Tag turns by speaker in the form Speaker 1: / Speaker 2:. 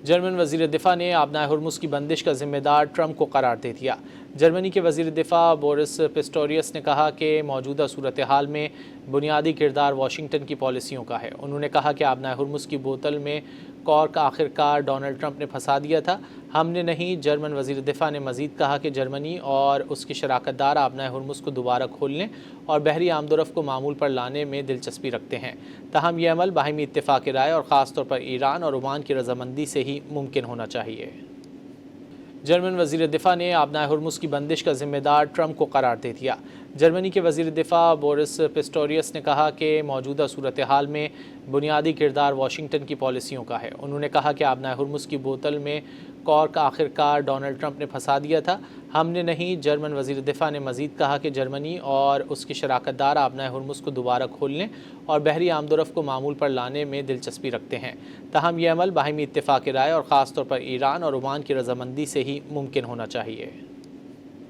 Speaker 1: German وزیر دفاع نے آبنائے ہرمز کی بندش کا ذمہ دار ٹرمپ کو قرار دے دیا۔ جرمنی کے وزیر دفاع بورس پسٹوریس نے کہا کہ موجودہ صورتحال میں بنیادی کردار واشنگٹن کی پالیسیوں کا ہے۔ انہوں نے کہا کہ آبنائے ہرمز کی بوتل میں کارک آخرکار ڈونلڈ ٹرمپ نے پھنسا دیا تھا، ہم نے نہیں۔ جرمن وزیر دفاع نے مزید کہا کہ جرمنی اور اس کے شراکت دار آبنائے ہرمز کو دوبارہ کھولنے اور بحری آمد و رفت کو معمول پر لانے میں دلچسپی رکھتے ہیں، تاہم یہ عمل باہمی اتفاق رائے اور خاص طور پر ایران اور عمان کی رضامندی سے ہی ممکن ہونا چاہیے۔ جرمن وزیر دفاع نے آبنائے ہرمز کی بندش کا ذمہ دار ٹرمپ کو قرار دے دیا۔ جرمنی کے وزیر دفاع بورس پسٹوریس نے کہا کہ موجودہ صورتحال میں بنیادی کردار واشنگٹن کی پالیسیوں کا ہے۔ انہوں نے کہا کہ آبنائے ہرمز کی بوتل میں کارک آخرکار ڈونلڈ ٹرمپ نے پھنسا دیا تھا، ہم نے نہیں۔ جرمن وزیر دفاع نے مزید کہا کہ جرمنی اور اس کے شراکت دار آبنائے ہرمز کو دوبارہ کھولنے اور بحری آمد و رفت کو معمول پر لانے میں دلچسپی رکھتے ہیں، تاہم یہ عمل باہمی اتفاق رائے اور خاص طور پر ایران اور عمان کی رضامندی سے ہی ممکن ہونا چاہیے۔